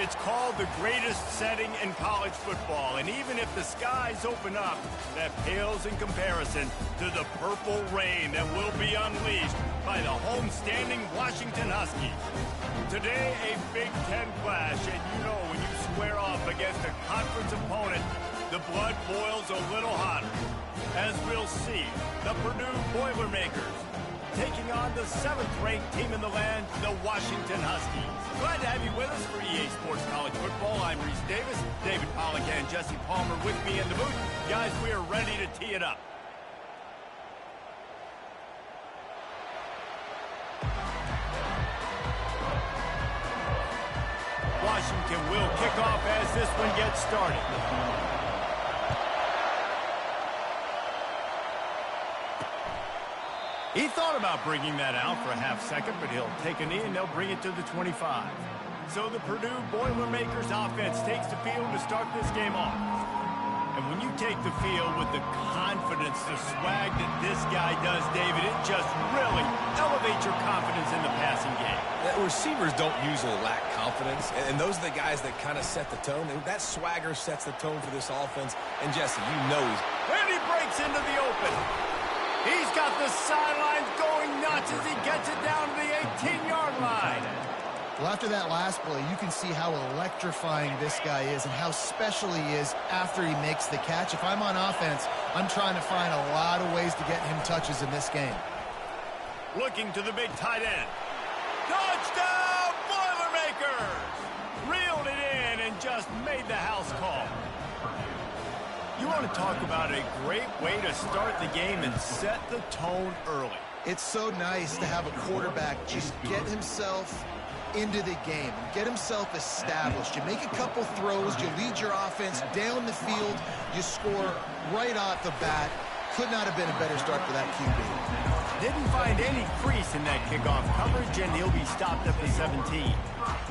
It's called the greatest setting in college football, and even if the skies open up, that pales in comparison to the purple rain that will be unleashed by the homestanding Washington Huskies. Today, a Big Ten clash, and you know when you square off against a conference opponent, the blood boils a little hotter. As we'll see, the Purdue Boilermakers taking on the 7th-ranked team in the land, the Washington Huskies. Glad to have you with us for EA Sports College Football. I'm Reese Davis, David Pollack and Jesse Palmer with me in the booth. Guys, we are ready to tee it up. Washington will kick off as this one gets started. He thought about bringing that out for a half second, but he'll take a knee and they'll bring it to the 25. So the Purdue Boilermakers offense takes the field to start this game off. And when you take the field with the confidence, the swag that this guy does, David, it just really elevates your confidence in the passing game. Receivers don't usually lack confidence, and those are the guys that kind of set the tone. And that swagger sets the tone for this offense. And Jesse, you know he's... And he breaks into the open. He's got the sidelines going nuts as he gets it down to the 18-yard line. Well, after that last play, you can see how electrifying this guy is and how special he is after he makes the catch. If I'm on offense, I'm trying to find a lot of ways to get him touches in this game. Looking to the big tight end. Touchdown, Boilermakers! Reeled it in and just made the house call. You want to talk about a great way to start the game and set the tone early. It's so nice to have a quarterback just get himself into the game, get himself established. You make a couple throws, you lead your offense down the field, you score right off the bat. Could not have been a better start for that QB. Didn't find any crease in that kickoff coverage, and he'll be stopped at the 17.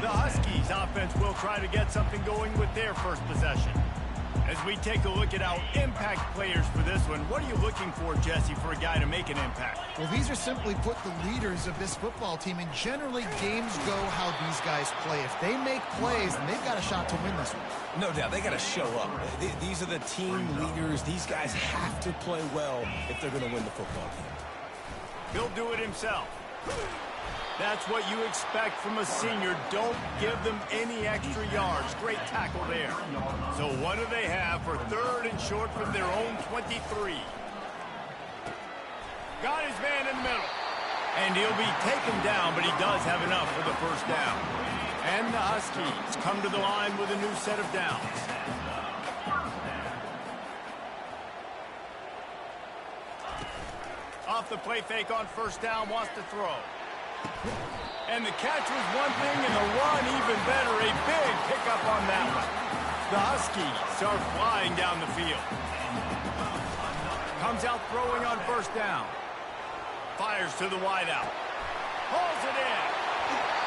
The Huskies offense will try to get something going with their first possession. As we take a look at our impact players for this one, what are you looking for, Jesse, for a guy to make an impact? Well, these are simply put the leaders of this football team, and generally games go how these guys play. If they make plays, then they've got a shot to win this one. No doubt, they got to show up. These are the team leaders. These guys have to play well if they're going to win the football game. He'll do it himself. That's what you expect from a senior. Don't give them any extra yards. Great tackle there. So what do they have for 3rd and short from their own 23? Got his man in the middle. And he'll be taken down, but he does have enough for the first down. And the Huskies come to the line with a new set of downs. Off the play fake on first down, wants to throw. And the catch was one thing, and the run even better. A big pickup on that one. The Huskies are flying down the field. Comes out throwing on first down. Fires to the wideout. Pulls it in.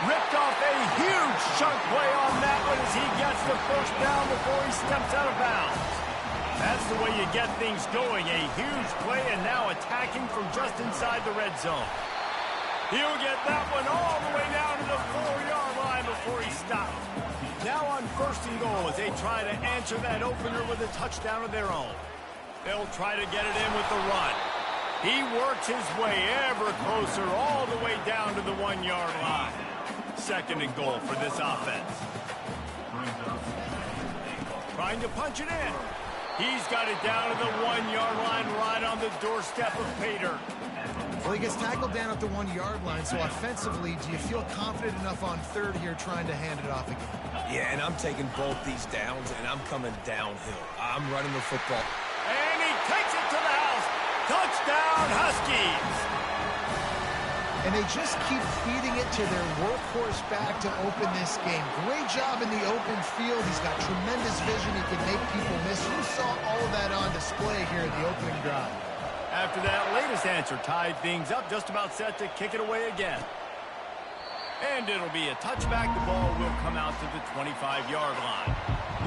Ripped off a huge chunk play on that one as he gets the first down before he steps out of bounds. That's the way you get things going. A huge play, and now attacking from just inside the red zone. He'll get that one all the way down to the 4-yard line before he stops. Now on 1st and goal as they try to answer that opener with a touchdown of their own. They'll try to get it in with the run. He works his way ever closer all the way down to the 1-yard line. 2nd and goal for this offense. Trying to punch it in. He's got it down to the 1-yard line right on the doorstep of Pater. Well, he gets tackled down at the 1-yard line, so offensively, do you feel confident enough on 3rd here trying to hand it off again? Yeah, and I'm taking both these downs, and I'm coming downhill. I'm running the football. And he takes it to the house. Touchdown, Huskies! And they just keep feeding it to their workhorse back to open this game. Great job in the open field. He's got tremendous vision. He can make people miss. You saw all of that on display here in the opening drive. After that latest answer tied things up, just about set to kick it away again. And it'll be a touchback. The ball will come out to the 25-yard line.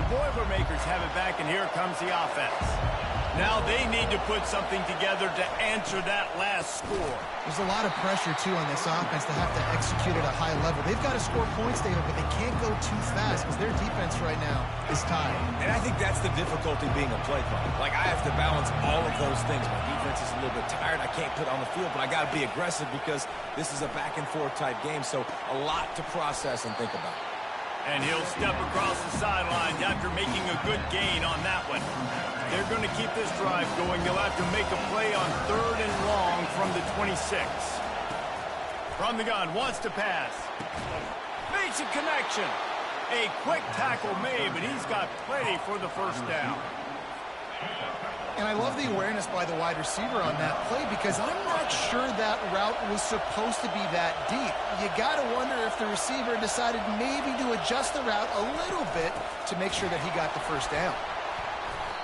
The Boilermakers have it back, and here comes the offense. Now they need to put something together to answer that last score. There's a lot of pressure, too, on this offense to have to execute at a high level. They've got to score points, David, but they can't go too fast because their defense right now is tired. And I think that's the difficulty being a play caller. Like, I have to balance all of those things. My defense is a little bit tired. I can't put on the field, but I got to be aggressive because this is a back-and-forth type game, so a lot to process and think about. And he'll step across the sidelines after making a good gain on that one. They're going to keep this drive going. They'll have to make a play on 3rd and long from the 26. From the gun, wants to pass. Makes a connection. A quick tackle made, but he's got plenty for the first down. And I love the awareness by the wide receiver on that play because I'm not sure that route was supposed to be that deep. You got to wonder if the receiver decided maybe to adjust the route a little bit to make sure that he got the first down.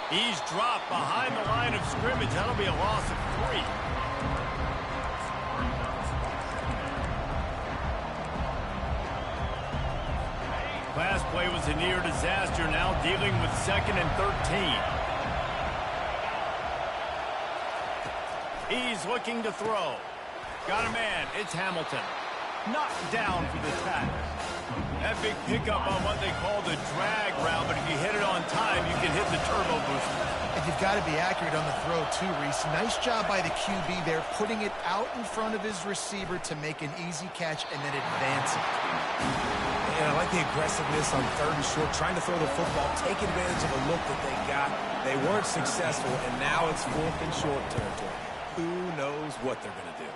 He's dropped behind the line of scrimmage. That'll be a loss of 3. Last play was a near disaster. Now dealing with 2nd and 13. He's looking to throw. Got a man. It's Hamilton. Knocked down for the tackle. That big pickup on what they call the drag route, but if you hit it on time, you can hit the turbo booster. And you've got to be accurate on the throw, too, Reese. Nice job by the QB there, putting it out in front of his receiver to make an easy catch and then advance it. And I like the aggressiveness on 3rd and short, trying to throw the football, take advantage of a look that they got. They weren't successful, and now it's 4th and short territory. Who knows what they're going to do?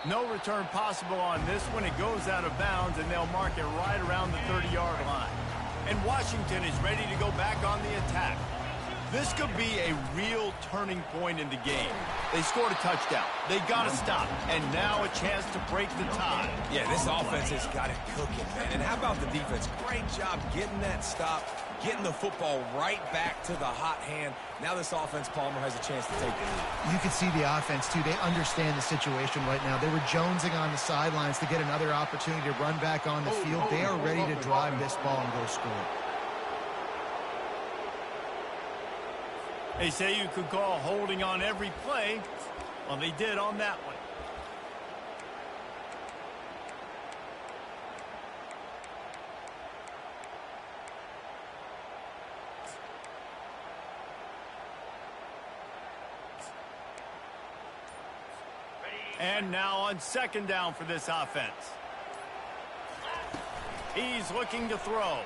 No return possible on this one. It goes out of bounds, and they'll mark it right around the 30-yard line. And Washington is ready to go back on the attack. This could be a real turning point in the game. They scored a touchdown. They got to stop. And now a chance to break the tie. Yeah, this offense has got it cooking, man. And how about the defense? Great job getting that stop, getting the football right back to the hot hand. Now this offense, Palmer, has a chance to take the lead. You can see the offense, too. They understand the situation right now. They were jonesing on the sidelines to get another opportunity to run back on the field. They are ready to drive this ball and go score. They say you could call holding on every play. Well, they did on that one. And now on 2nd down for this offense. He's looking to throw.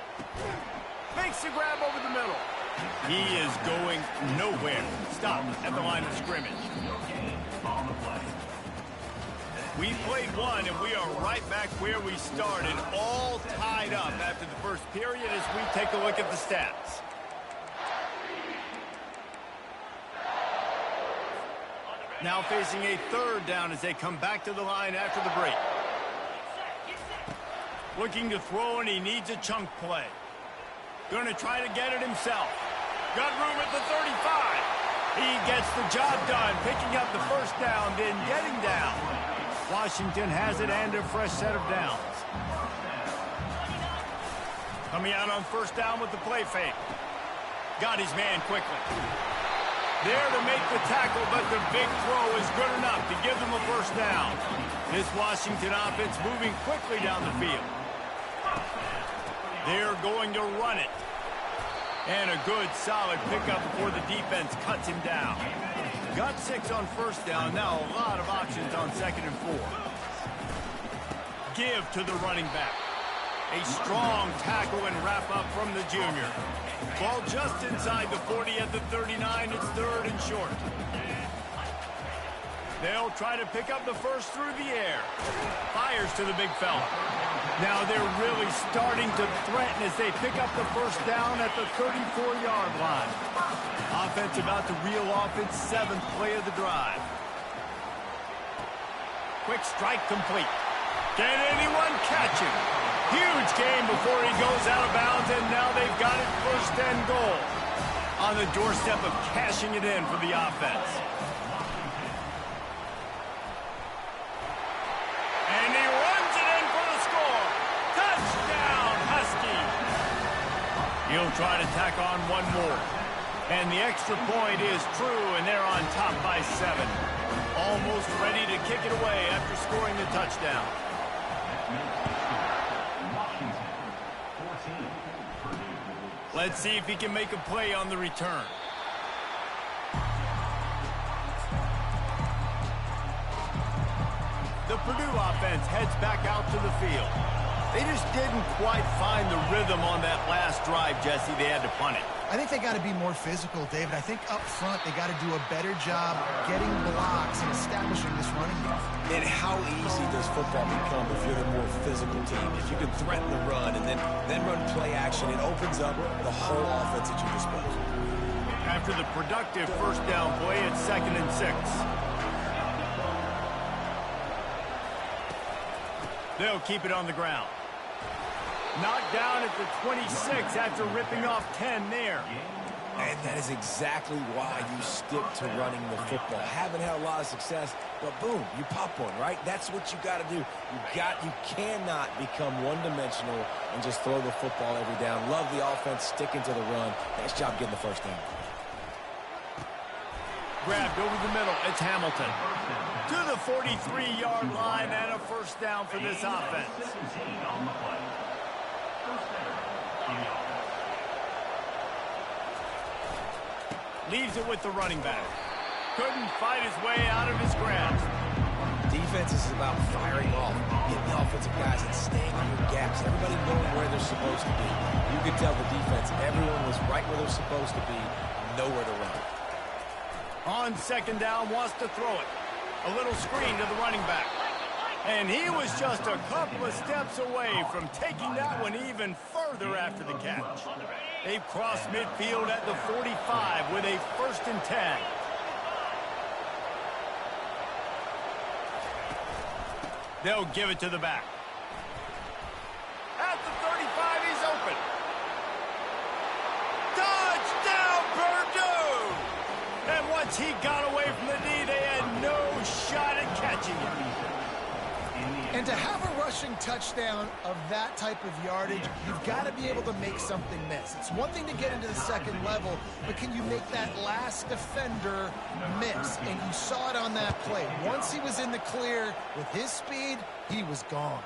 Makes the grab over the middle. He is going nowhere. Stop at the line of scrimmage. We played one, and we are right back where we started, all tied up after the first period as we take a look at the stats. Now facing a 3rd down as they come back to the line after the break. Looking to throw, and he needs a chunk play. Going to try to get it himself. Got room at the 35. He gets the job done, picking up the first down, then getting down. Washington has it and a fresh set of downs. Coming out on 1st down with the play fake. Got his man quickly. There to make the tackle, but the big throw is good enough to give them a first down. This Washington offense moving quickly down the field. They're going to run it. And a good, solid pickup before the defense cuts him down. Got 6 on 1st down. Now a lot of options on 2nd and 4. Give to the running back. A strong tackle and wrap up from the junior. Ball just inside the 40 at the 39. It's 3rd and short. They'll try to pick up the first through the air. Fires to the big fella. Now they're really starting to threaten as they pick up the first down at the 34-yard line. Offense about to reel off its 7th play of the drive. Quick strike complete. Can anyone catch him? Huge game before he goes out of bounds, and now they've got it 1st and goal. On the doorstep of cashing it in for the offense. And he runs it in for the score. Touchdown, Husky. He'll try to tack on one more. And the extra point is true, and they're on top by 7. Almost ready to kick it away after scoring the touchdown. Let's see if he can make a play on the return. The Purdue offense heads back out to the field. They just didn't quite find the rhythm on that last drive, Jesse. They had to punt it. I think they got to be more physical, David. I think up front they got to do a better job getting blocks and establishing this running game. And how easy does football become if you're the more physical team? If you can threaten the run and then run play action, it opens up the whole offense at your disposal. After the productive first down play, it's 2nd and 6. They'll keep it on the ground. Knocked down at the 26 after ripping off 10 there. And that is exactly why you stick to running the football. Haven't had a lot of success, but boom, you pop one, right? That's what you got to do. You cannot become one-dimensional and just throw the football every down. Love the offense, sticking to the run. Nice job getting the first down. Grabbed over the middle. It's Hamilton. To the 43-yard line and a first down for this offense. Leaves it with the running back. Couldn't fight his way out of his grasp. Defense is about firing off, getting the offensive guys and staying in your gaps. Everybody knowing where they're supposed to be. You could tell the defense, everyone was right where they're supposed to be, nowhere to run. On 2nd down, wants to throw it. A little screen to the running back. And he was just a couple of steps away from taking that one even further after the catch. They've crossed midfield at the 45 with a 1st and 10. They'll give it to the back. At the 35, he's open. Touchdown, Purdue! And once he got away from the D, they had no shot at catching him. And to have a rushing touchdown of that type of yardage, you've got to be able to make something miss. It's one thing to get into the second level, but can you make that last defender miss? And you saw it on that play. Once he was in the clear with his speed, he was gone.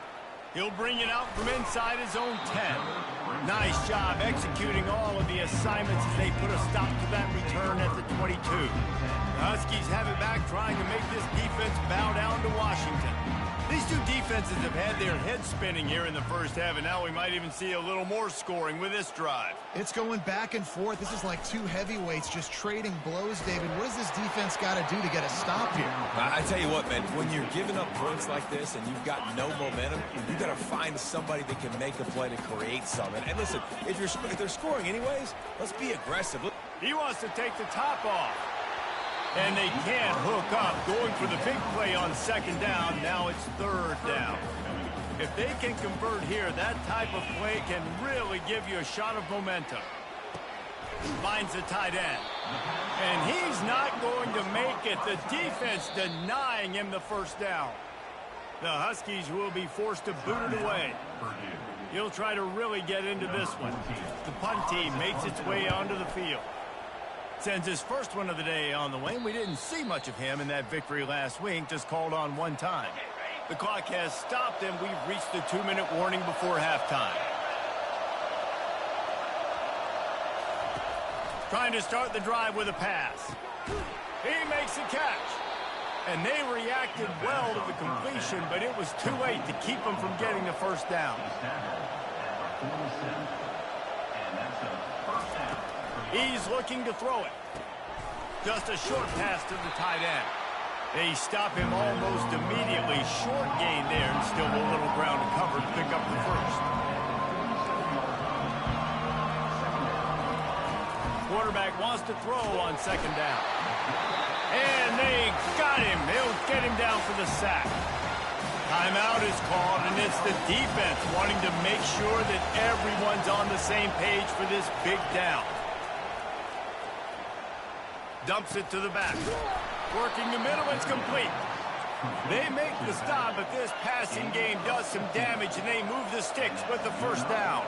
He'll bring it out from inside his own 10. Nice job executing all of the assignments as they put a stop to that return at the 22. The Huskies have it back, trying to make this defense bow down to Washington. These two defenses have had their heads spinning here in the first half, and now we might even see a little more scoring with this drive. It's going back and forth. This is like two heavyweights just trading blows, David. What does this defense got to do to get a stop here? I tell you what, man, when you're giving up points like this and you've got no momentum, you got to find somebody that can make a play to create something. And listen, if they're scoring anyways, let's be aggressive. He wants to take the top off. And they can't hook up, going for the big play on 2nd down. Now it's 3rd down. If they can convert here, that type of play can really give you a shot of momentum. Finds the tight end. And he's not going to make it. The defense denying him the first down. The Huskies will be forced to boot it away. He'll try to really get into this one. The punt team makes its way onto the field. Sends his first one of the day on the way. We didn't see much of him in that victory last week, just called on one time. The clock has stopped, and we've reached the 2-minute warning before halftime. Trying to start the drive with a pass. He makes a catch. And they reacted well to the completion, but it was too late to keep them from getting the first down. He's looking to throw it. Just a short pass to the tight end. They stop him almost immediately. Short gain there, and still a little ground to cover to pick up the first. Quarterback wants to throw on 2nd down. And they got him. They'll get him down for the sack. Timeout is called, and it's the defense wanting to make sure that everyone's on the same page for this big down. Dumps it to the back. Working the middle, it's complete. They make the stop, but this passing game does some damage, and they move the sticks with the first down.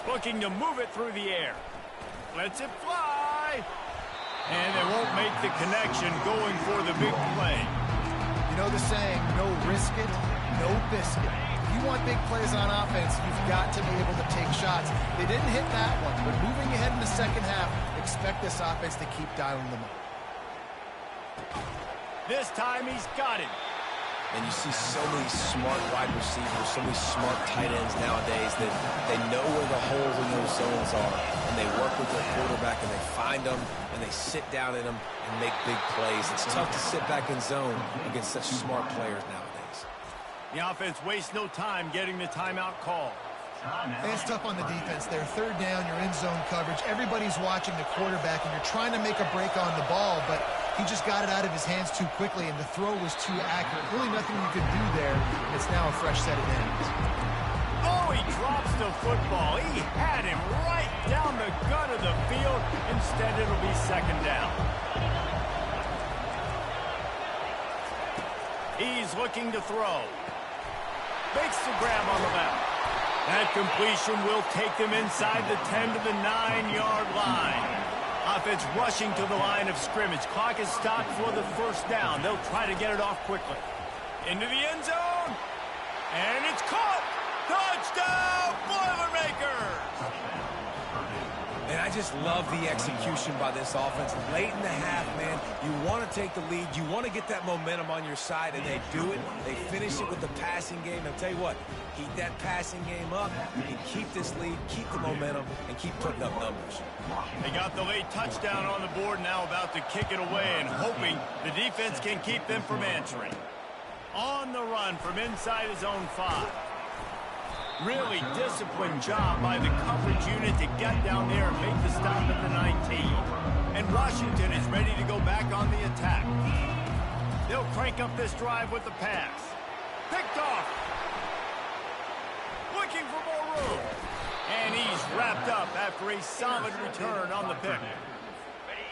Looking to move it through the air. Lets it fly. And they won't make the connection going for the big play. You know the saying, no risk it, no biscuit. If you want big plays on offense, you've got to be able to take shots. They didn't hit that one, but moving ahead in the second half, expect this offense to keep dialing them up. This time he's got it. And you see so many smart wide receivers, so many smart tight ends nowadays that they know where the holes in those zones are, and they work with their quarterback, and they find them, and they sit down in them and make big plays. It's tough to sit back in zone against such smart players nowadays. The offense wastes no time getting the timeout call. And it's tough on the defense there. Third down, you're in zone coverage. Everybody's watching the quarterback, and you're trying to make a break on the ball, but he just got it out of his hands too quickly, and the throw was too accurate. Really nothing you could do there. It's now a fresh set of downs. Oh, he drops the football. He had him right down the gut of the field. Instead, it'll be second down. He's looking to throw. Makes the grab on the left. That completion will take them inside the 10 to the 9-yard line. Offense rushing to the line of scrimmage. Clock is stopped for the first down. They'll try to get it off quickly. Into the end zone. And it's caught. Touchdown, Boilermakers! And I just love the execution by this offense. Late in the half, man, you want to take the lead. You want to get that momentum on your side, and they do it. They finish it with the passing game. I'll tell you what, keep that passing game up and keep this lead, keep the momentum, and keep putting up numbers. They got the late touchdown on the board, now about to kick it away and hoping the defense can keep them from answering. On the run from inside his own 5. Really disciplined job by the coverage unit to get down there and make the stop at the 19. And Washington is ready to go back on the attack. They'll crank up this drive with the pass. Picked off. Looking for more room. And he's wrapped up after a solid return on the pick.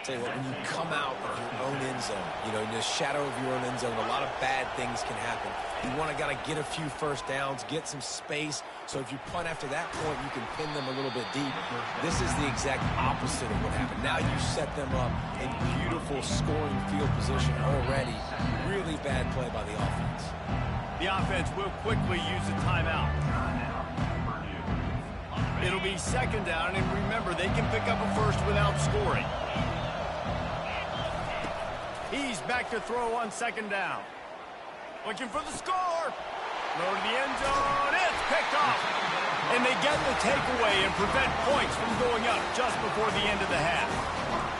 Tell you what, when you come out of your own end zone, you know, in the shadow of your own end zone, a lot of bad things can happen. You want to get a few first downs, get some space, so if you punt after that point, you can pin them a little bit deep. This is the exact opposite of what happened. Now you set them up in beautiful scoring field position already. Really bad play by the offense. The offense will quickly use a timeout. It'll be second down, and remember, they can pick up a first without scoring. He's back to throw on second down. Looking for the score. Throw to the end zone. It's picked off. And they get the takeaway and prevent points from going up just before the end of the half.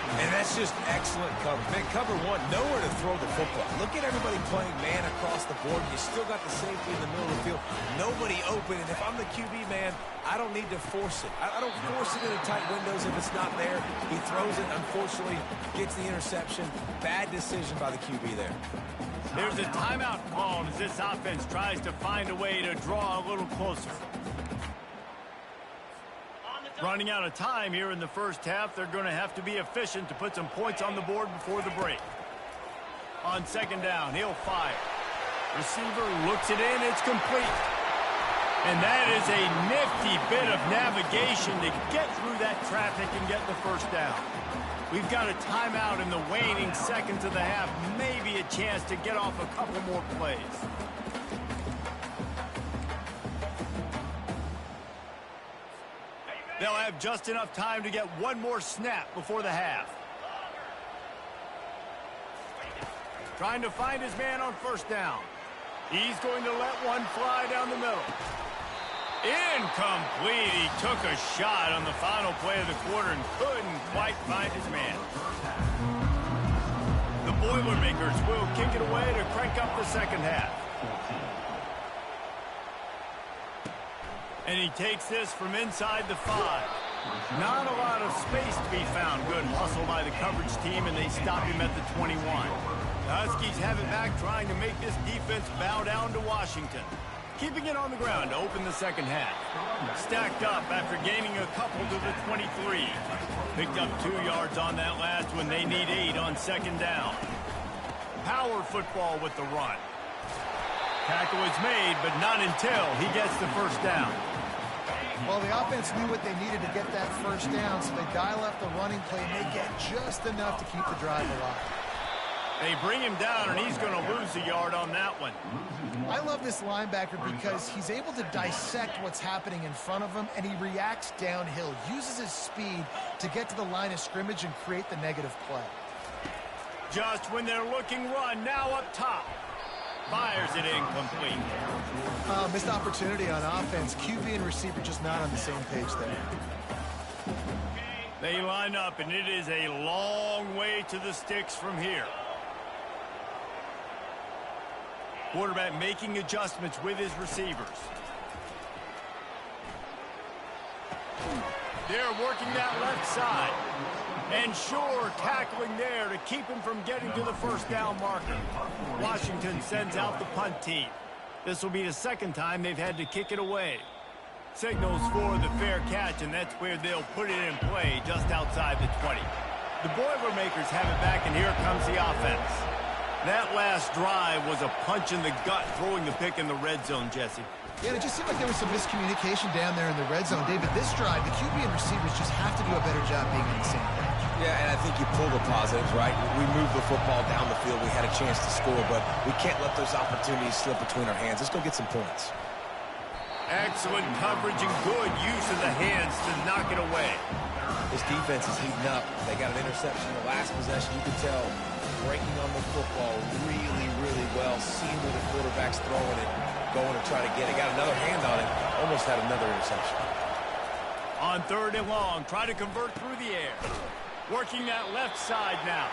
And that's just excellent cover. Man, cover one, nowhere to throw the football. Look at everybody playing man across the board. You still got the safety in the middle of the field. Nobody open. And if I'm the QB, man, I don't need to force it. I don't force it into tight windows if it's not there. He throws it, unfortunately, gets the interception. Bad decision by the QB there. There's a timeout called as this offense tries to find a way to draw a little closer. Running out of time here in the first half, they're going to have to be efficient to put some points on the board before the break. On second down, he'll fire. Receiver looks it in, it's complete. And that is a nifty bit of navigation to get through that traffic and get the first down. We've got a timeout in the waning seconds of the half, maybe a chance to get off a couple more plays. They'll have just enough time to get one more snap before the half. Trying to find his man on first down. He's going to let one fly down the middle. Incomplete. He took a shot on the final play of the quarter and couldn't quite find his man. The Boilermakers will kick it away to crank up the second half. And he takes this from inside the 5. Not a lot of space to be found. Good hustle by the coverage team, and they stop him at the 21. The Huskies have it back, trying to make this defense bow down to Washington. Keeping it on the ground to open the second half. Stacked up after gaining a couple to the 23. Picked up 2 yards on that last one. They need 8 on second down. Power football with the run. Tackle is made, but not until he gets the first down. Well, the offense knew what they needed to get that first down, so they dial up the running play, and they get just enough to keep the drive alive. They bring him down, and he's going to lose a yard on that one. I love this linebacker because he's able to dissect what's happening in front of him, and he reacts downhill, uses his speed to get to the line of scrimmage and create the negative play. Just when they're looking run, now up top. Fires it incomplete. Missed opportunity on offense. QB and receiver just not on the same page there. They line up, and it is a long way to the sticks from here. Quarterback making adjustments with his receivers. They're working that left side. And sure, tackling there to keep him from getting to the first down marker. Washington sends out the punt team. This will be the second time they've had to kick it away. Signals for the fair catch, and that's where they'll put it in play just outside the 20. The Boilermakers have it back, and here comes the offense. That last drive was a punch in the gut, throwing the pick in the red zone, Jesse. Yeah, it just seemed like there was some miscommunication down there in the red zone. David, this drive, the QB and receivers just have to do a better job being on the same page. Yeah, and I think you pull the positives, right? We moved the football down the field. We had a chance to score, but we can't let those opportunities slip between our hands. Let's go get some points. Excellent coverage and good use of the hands to knock it away. This defense is heating up. They got an interception the last possession. You can tell breaking on the football really, really well. Seeing where the quarterback's throwing it, going to try to get it. Got another hand on it. Almost had another interception. On 3rd and long, try to convert through the air. Working that left side now.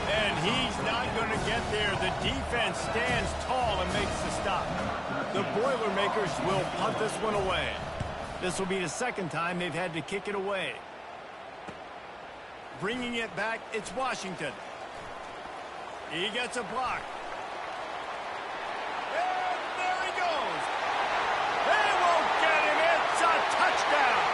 And he's not going to get there. The defense stands tall and makes the stop. The Boilermakers will punt this one away. This will be the second time they've had to kick it away. Bringing it back, it's Washington. He gets a block. And there he goes. They won't get him. It's a touchdown.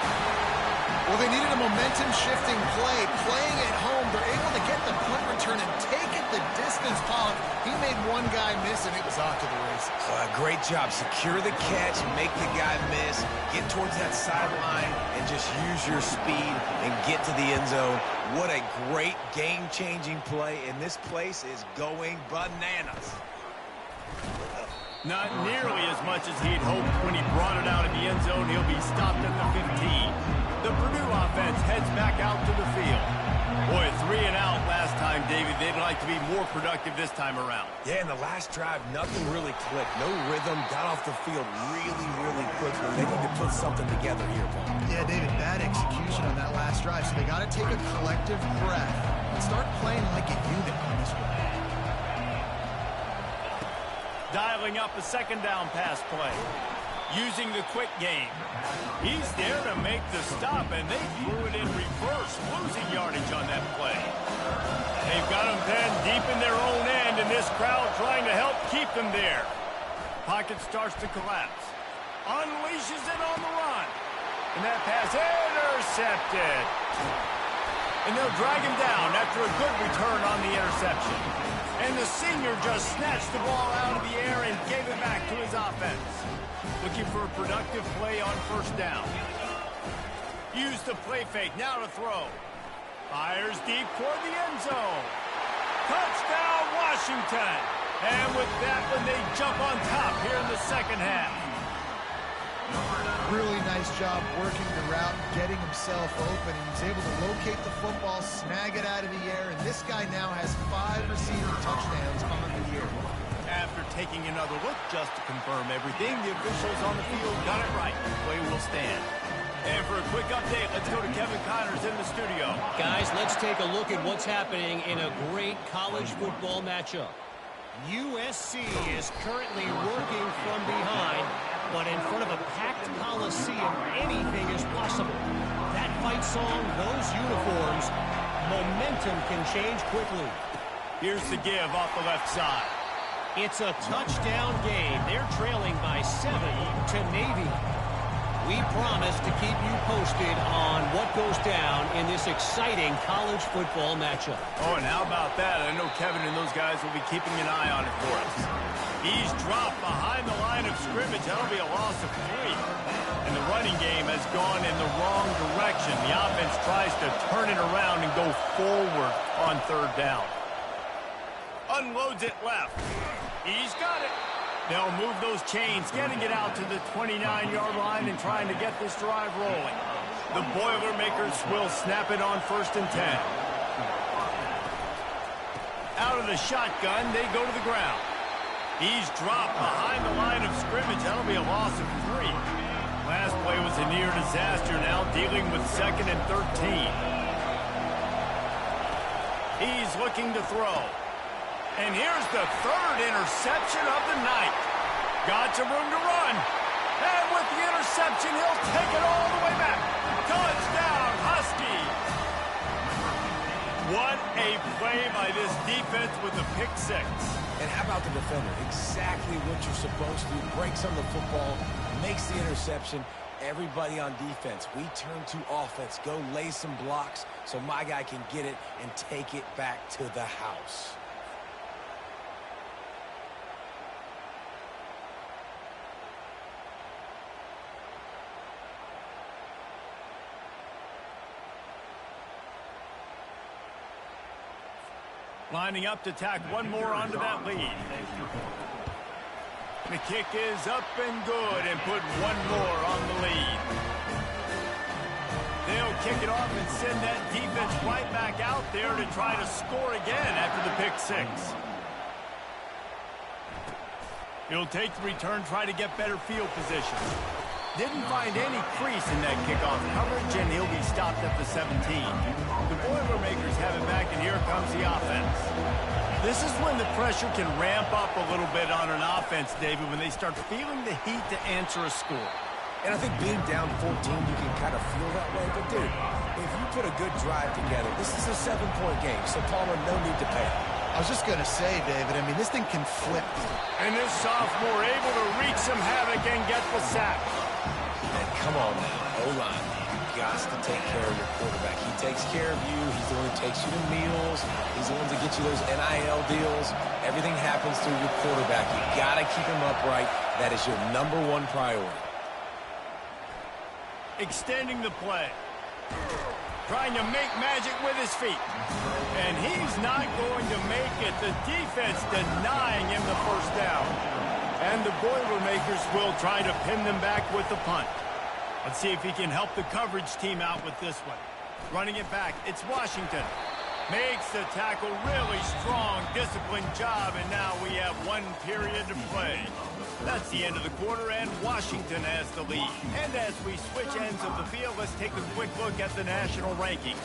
Well, they needed a momentum-shifting play. Playing at home, they're able to get the punt return and take it the distance. Pollock, he made one guy miss, and it was off to the races. Great job. Secure the catch, make the guy miss, get towards that sideline, and just use your speed and get to the end zone. What a great game-changing play, and this place is going bananas. Not nearly as much as he'd hoped when he brought it out of the end zone. He'll be stopped at the 15. The Purdue offense heads back out to the field. Boy, 3 and out last time, David. They'd like to be more productive this time around. Yeah, in the last drive, nothing really clicked. No rhythm. Got off the field really, really quickly. They need to put something together here, Paul. Yeah, David, bad execution on that last drive, so they got to take a collective breath and start playing like a unit on this one. Dialing up a second down pass play. Using the quick game. He's there to make the stop, and they threw it in reverse, losing yardage on that play. They've got him pinned deep in their own end, and this crowd trying to help keep them there. Pocket starts to collapse. Unleashes it on the run. And that pass intercepted. And they'll drag him down after a good return on the interception. And the senior just snatched the ball out of the air and gave it back to his offense. Looking for a productive play on first down. Use the play fake, now to throw. Fires deep toward the end zone. Touchdown, Washington. And with that one, they jump on top here in the second half. Really nice job working the route, getting himself open, and he's able to locate the football, snag it out of the air, and this guy now has 5 receiving touchdowns on the year. After taking another look just to confirm everything, the officials on the field got it right. Play will stand. And for a quick update, let's go to Kevin Connors in the studio. Guys, let's take a look at what's happening in a great college football matchup. USC is currently working from behind, but in front of a packed Coliseum, anything is possible. That fight song, those uniforms, momentum can change quickly. Here's the give off the left side. It's a touchdown game. They're trailing by 7 to Navy. We promise to keep you posted on what goes down in this exciting college football matchup. Oh, and how about that? I know Kevin and those guys will be keeping an eye on it for us. He's dropped behind the line of scrimmage. That'll be a loss of 3. And the running game has gone in the wrong direction. The offense tries to turn it around and go forward on 3rd down. Unloads it left. He's got it. They'll move those chains, getting it out to the 29-yard line and trying to get this drive rolling. The Boilermakers will snap it on 1st and 10. Out of the shotgun, they go to the ground. He's dropped behind the line of scrimmage. That'll be a loss of 3. Last play was a near disaster, now dealing with 2nd and 13. He's looking to throw. And here's the 3rd interception of the night. Got some room to run. And with the interception, he'll take it all the way back. Touchdown, Husky. What a play by this defense with the pick 6. And how about the defender? Exactly what you're supposed to do. Breaks on the football, makes the interception. Everybody on defense, we turn to offense. Go lay some blocks so my guy can get it and take it back to the house. Lining up to tack one more onto that lead. The kick is up and good and put one more on the lead. They'll kick it off and send that defense right back out there to try to score again after the pick 6. He'll take the return, try to get better field position. Didn't find any crease in that kickoff coverage, and he'll be stopped at the 17. The Boilermakers have it back, and here comes the offense. This is when the pressure can ramp up a little bit on an offense, David, when they start feeling the heat to answer a score. And I think being down 14, you can kind of feel that way. But, dude, if you put a good drive together, this is a 7-point game, so Palmer, no need to panic. I was just going to say, David, I mean, this thing can flip. And this sophomore able to wreak some havoc and get the sack. And come on now, O-line, you got to take care of your quarterback. He takes care of you. He's the one who takes you to meals. He's the one to get you those NIL deals. Everything happens through your quarterback. You got to keep him upright. That is your #1 priority. Extending the play. Trying to make magic with his feet. And he's not going to make it. The defense denying him the 1st down. And the Boilermakers will try to pin them back with the punt. Let's see if he can help the coverage team out with this one. Running it back, it's Washington. Makes the tackle, really strong, disciplined job, and now we have 1 period to play. That's the end of the quarter, and Washington has the lead. And as we switch ends of the field, let's take a quick look at the national rankings.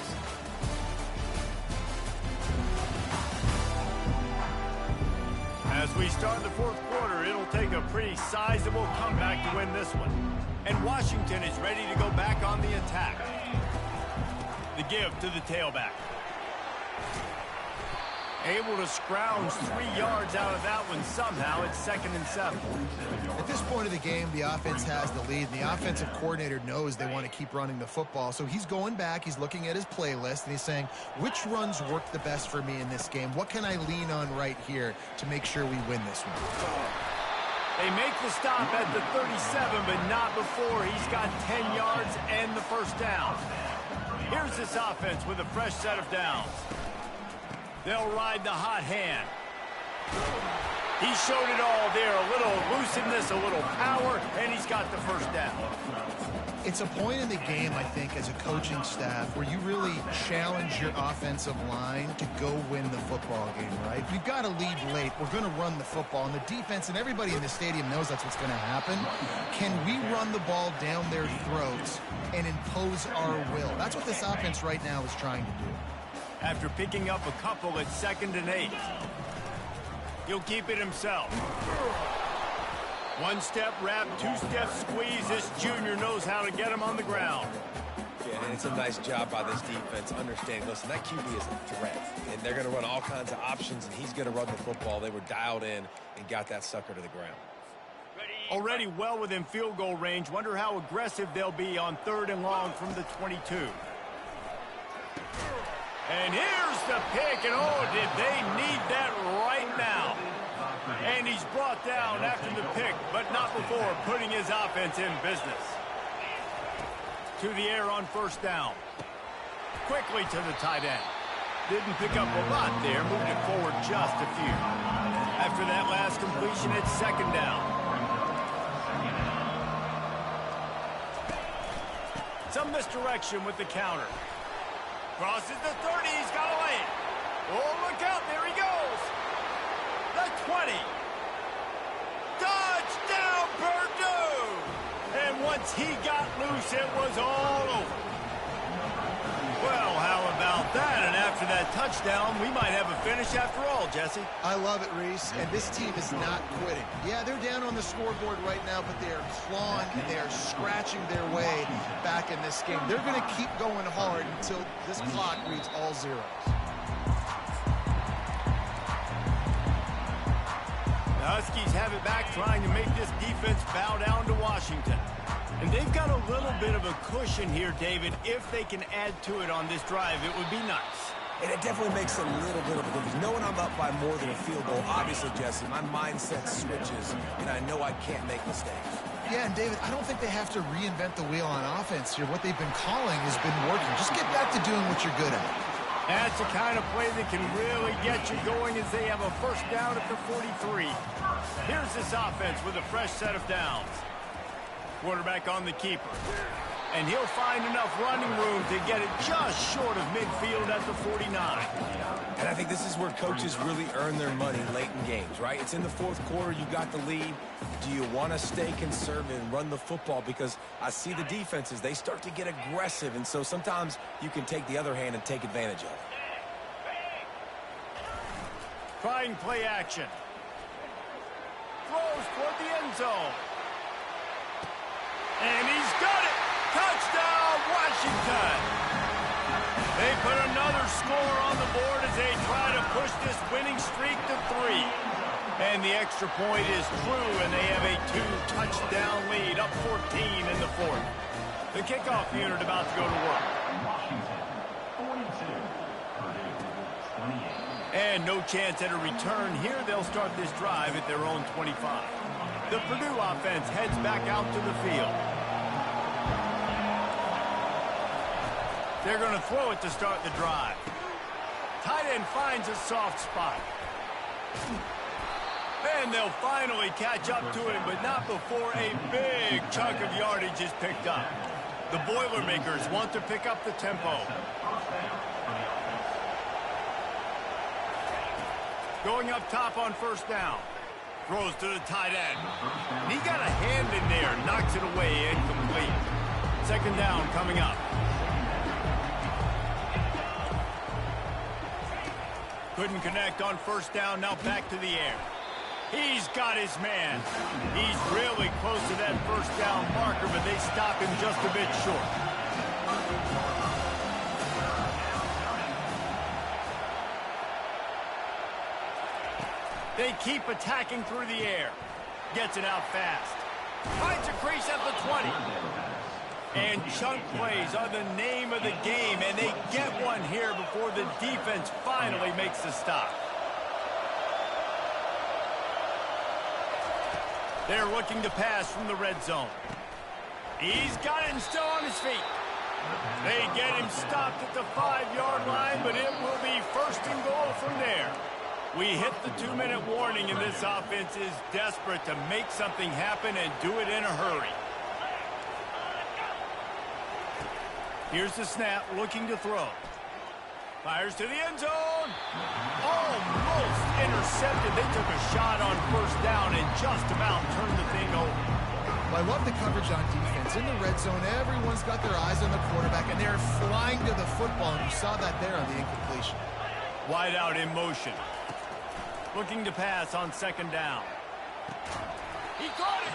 As we start the 4th quarter, it'll take a pretty sizable comeback to win this one. And Washington is ready to go back on the attack. The give to the tailback. Able to scrounge 3 yards out of that one somehow. It's 2nd and 7. At this point of the game, the offense has the lead, and the offensive coordinator knows they want to keep running the football. So he's going back, he's looking at his playlist, and he's saying, which runs work the best for me in this game? What can I lean on right here to make sure we win this one? They make the stop at the 37, but not before. He's got 10 yards and the 1st down. Here's this offense with a fresh set of downs. They'll ride the hot hand. He showed it all there. A little elusiveness, a little power, and he's got the 1st down. It's a point in the game, I think, as a coaching staff where you really challenge your offensive line to go win the football game, right? We've got to lead late. We're going to run the football, and the defense and everybody in the stadium knows that's what's going to happen. Can we run the ball down their throats and impose our will? That's what this offense right now is trying to do. After picking up a couple at 2nd and 8. He'll keep it himself. 1-step wrap, 2-step squeeze. This junior knows how to get him on the ground. Yeah, and it's a nice job by this defense. Understand, listen, that QB is a threat. And they're going to run all kinds of options, and he's going to run the football. They were dialed in and got that sucker to the ground. Ready. Already well within field goal range. Wonder how aggressive they'll be on 3rd and long from the 22. And here's the pick, and oh, did they need that right now. And he's brought down after the pick, but not before putting his offense in business. To the air on 1st down. Quickly to the tight end. Didn't pick up a lot there, moved it forward just a few. After that last completion, it's 2nd down. Some misdirection with the counter. Crosses the 30, he's got to lay it. Oh, look out, there he goes. The 20. Touchdown, Purdue! And once he got loose, it was all over. Well, how about that? And after that touchdown, we might have a finish after all, Jesse. I love it, Reese, and this team is not quitting. Yeah, they're down on the scoreboard right now, but they are clawing and they are scratching their way back in this game. They're going to keep going hard until this clock reads all zeros. The Huskies have it back, trying to make this defense bow down to Washington. And they've got a little bit of a cushion here, David. If they can add to it on this drive, it would be nice. And it definitely makes a little bit of a difference. Knowing I'm up by more than a field goal, obviously, Jesse, my mindset switches, and I know I can't make mistakes. Yeah, and David, I don't think they have to reinvent the wheel on offense here. What they've been calling has been working. Just get back to doing what you're good at. That's the kind of play that can really get you going as they have a 1st down at the 43. Here's this offense with a fresh set of downs. Quarterback on the keeper. And he'll find enough running room to get it just short of midfield at the 49. And I think this is where coaches really earn their money late in games, right? It's in the 4th quarter. You got the lead. Do you want to stay conservative and run the football? Because I see the defenses, they start to get aggressive. And so sometimes you can take the other hand and take advantage of it. Trying play action. Throws toward the end zone. And he's got it! Touchdown, Washington! They put another score on the board as they try to push this winning streak to 3. And the extra point is true, and they have a 2-touchdown lead, up 14 in the 4th. The kickoff unit about to go to work. And no chance at a return here. They'll start this drive at their own 25. The Purdue offense heads back out to the field. They're going to throw it to start the drive. Tight end finds a soft spot. And they'll finally catch up to him, but not before a big chunk of yardage is picked up. The Boilermakers want to pick up the tempo. Going up top on 1st down. Throws to the tight end. And he got a hand in there, knocks it away, incomplete. 2nd down coming up. Couldn't connect on 1st down, now back to the air. He's got his man. He's really close to that 1st down marker, but they stop him just a bit short. They keep attacking through the air. Gets it out fast. Finds a crease at the 20. And chunk plays are the name of the game, and they get one here before the defense finally makes the stop. They're looking to pass from the red zone. He's got it and still on his feet. They get him stopped at the 5-yard line, but it will be 1st and goal from there. We hit the 2-minute warning, and this offense is desperate to make something happen and do it in a hurry. Here's the snap, looking to throw. Fires to the end zone. Almost intercepted. They took a shot on 1st down and just about turned the thing over. Well, I love the coverage on defense. In the red zone, everyone's got their eyes on the quarterback, and they're flying to the football, and you saw that there on the incompletion. Wide out in motion. Looking to pass on 2nd down. He caught it!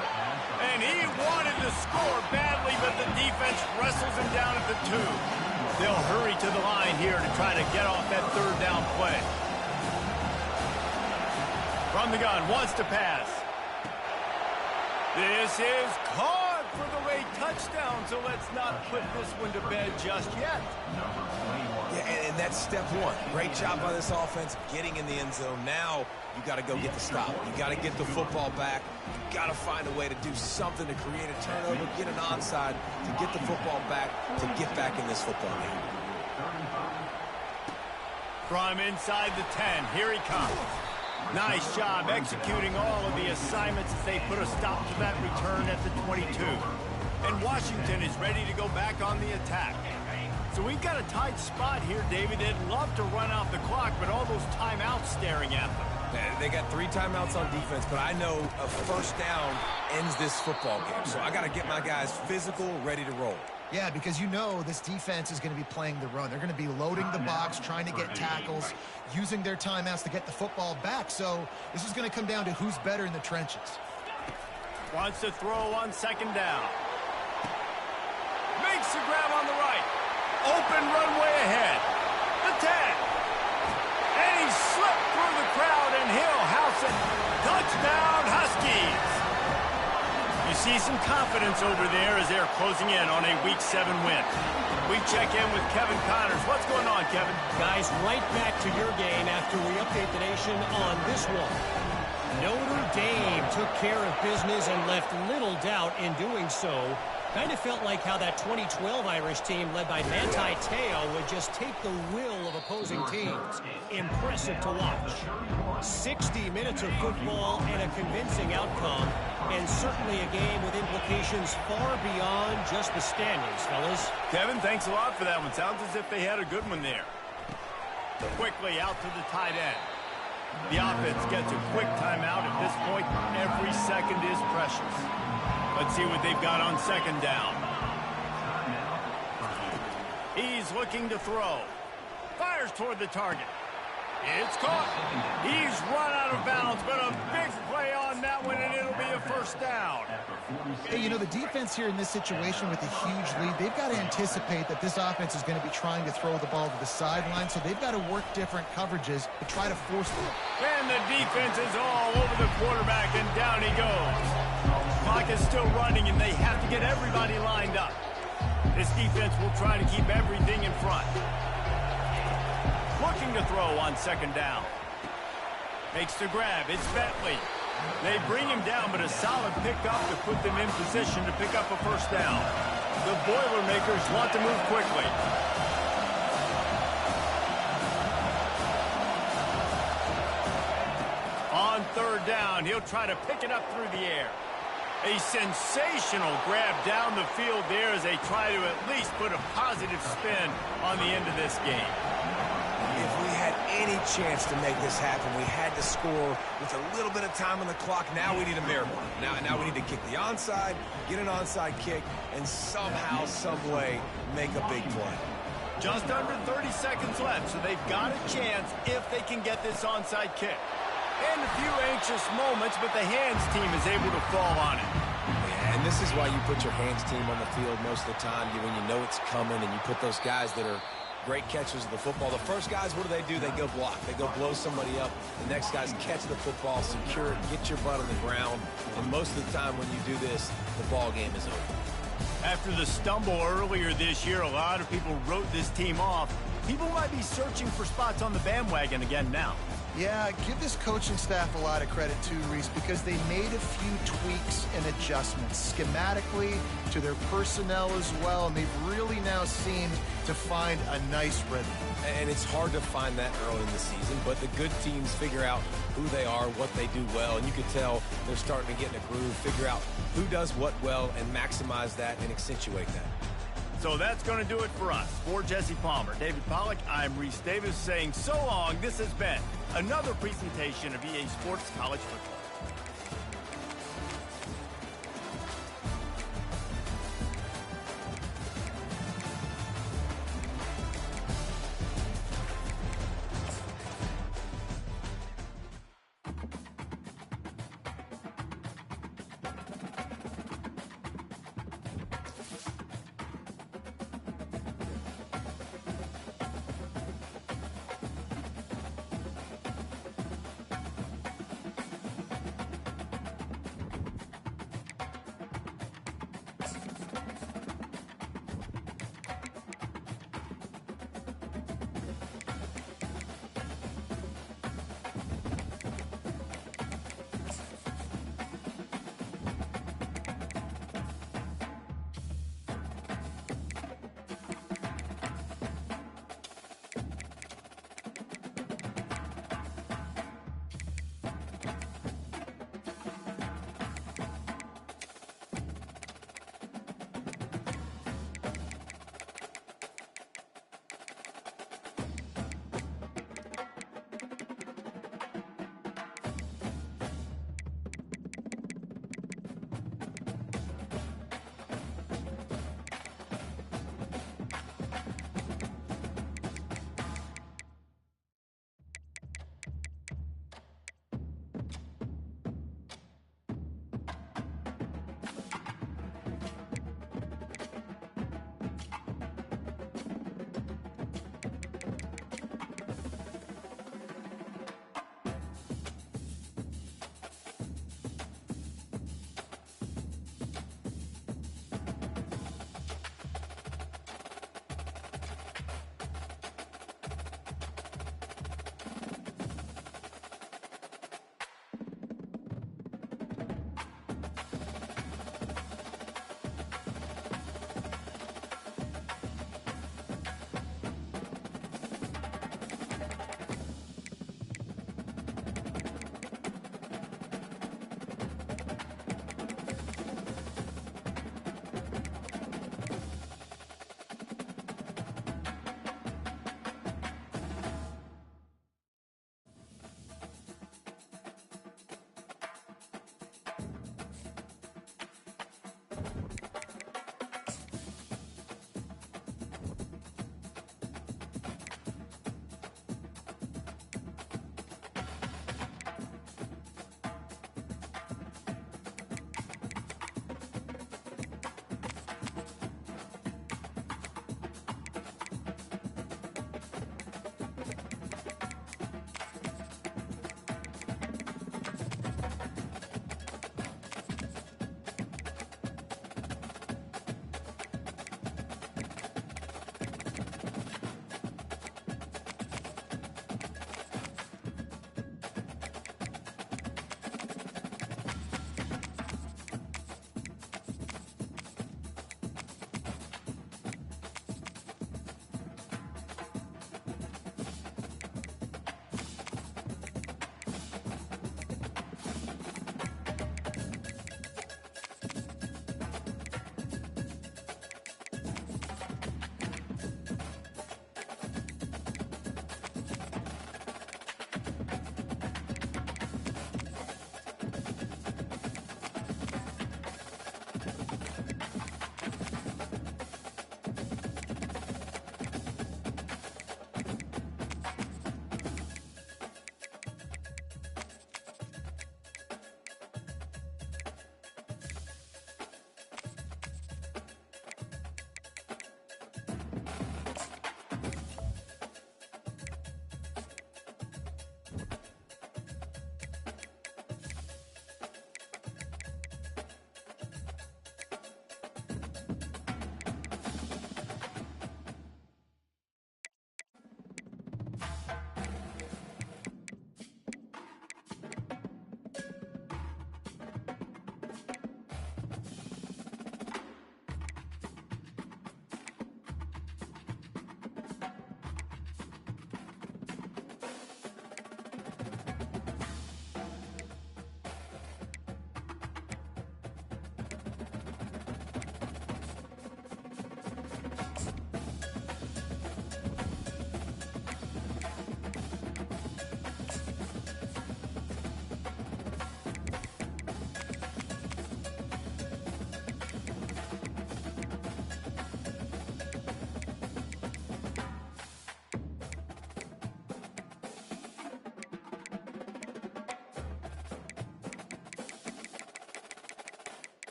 And he wanted to score badly, but the defense wrestles him down at the 2. They'll hurry to the line here to try to get off that 3rd down play. From the gun, wants to pass. This is caught for the late touchdown, so let's not put this one to bed just yet. Yeah, and that's step one. Great job by this offense getting in the end zone. Now you got to go get the stop. You got to get the football back. You got to find a way to do something to create a turnover, get an onside, to get the football back, to get back in this football game. From inside the 10, here he comes. Nice job executing all of the assignments as they put a stop to that return at the 22. And Washington is ready to go back on the attack. So we've got a tight spot here, David. They'd love to run out the clock, but all those timeouts staring at them. They got 3 timeouts on defense, but I know a first down ends this football game. So I got to get my guys physical, ready to roll. Yeah, because you know this defense is going to be playing the run. They're going to be loading the box, trying to get tackles, using their timeouts to get the football back. So this is going to come down to who's better in the trenches. Wants to throw on second down. Makes the grab on the right. Open runway ahead. The 10. And he slipped through the crowd, and he'll house it. Touchdown, Huskies. You see some confidence over there as they're closing in on a Week 7 win. We check in with Kevin Connors. What's going on, Kevin? Guys, right back to your game after we update the nation on this one. Notre Dame took care of business and left little doubt in doing so. Kind of felt like how that 2012 Irish team led by Manti Te'o would just take the will of opposing teams. Impressive to watch. 60 minutes of football and a convincing outcome, and certainly a game with implications far beyond just the standings, fellas. Kevin, thanks a lot for that one. Sounds as if they had a good one there. Quickly out to the tight end. The offense gets a quick timeout. At this point, every second is precious. Let's see what they've got on second down. He's looking to throw. Fires toward the target. It's caught. He's run out of bounds, but a big play on that one, and it'll be a first down. Hey, you know, the defense here in this situation with a huge lead, they've got to anticipate that this offense is going to be trying to throw the ball to the sideline, so they've got to work different coverages to try to force them. And the defense is all over the quarterback, and down he goes. Clock is still running, and they have to get everybody lined up. This defense will try to keep everything in front. Looking to throw on second down. Makes the grab. It's Bentley. They bring him down, but a solid pickup to put them in position to pick up a first down. The Boilermakers want to move quickly. On third down, he'll try to pick it up through the air. A sensational grab down the field there as they try to at least put a positive spin on the end of this game. If we had any chance to make this happen, we had to score with a little bit of time on the clock. Now we need a miracle. Now we need to kick the onside, get an onside kick, and somehow, some way, make a big play. Just under 30 seconds left, so they've got a chance if they can get this onside kick. And a few anxious moments, but the hands team is able to fall on it. Yeah, and this is why you put your hands team on the field most of the time, when you know it's coming, and you put those guys that are great catchers of the football. The first guys, what do? They go block. They go blow somebody up. The next guys catch the football, secure it, get your butt on the ground. And most of the time when you do this, the ball game is over. After the stumble earlier this year, a lot of people wrote this team off. People might be searching for spots on the bandwagon again now. Yeah, give this coaching staff a lot of credit too, Reese, because they made a few tweaks and adjustments schematically to their personnel as well, and they've really now seemed to find a nice rhythm. And it's hard to find that early in the season, but the good teams figure out who they are, what they do well, and you can tell they're starting to get in a groove, figure out who does what well, and maximize that and accentuate that. So that's going to do it for us. For Jesse Palmer, David Pollack, I'm Reese Davis saying so long. This has been another presentation of EA Sports College Football.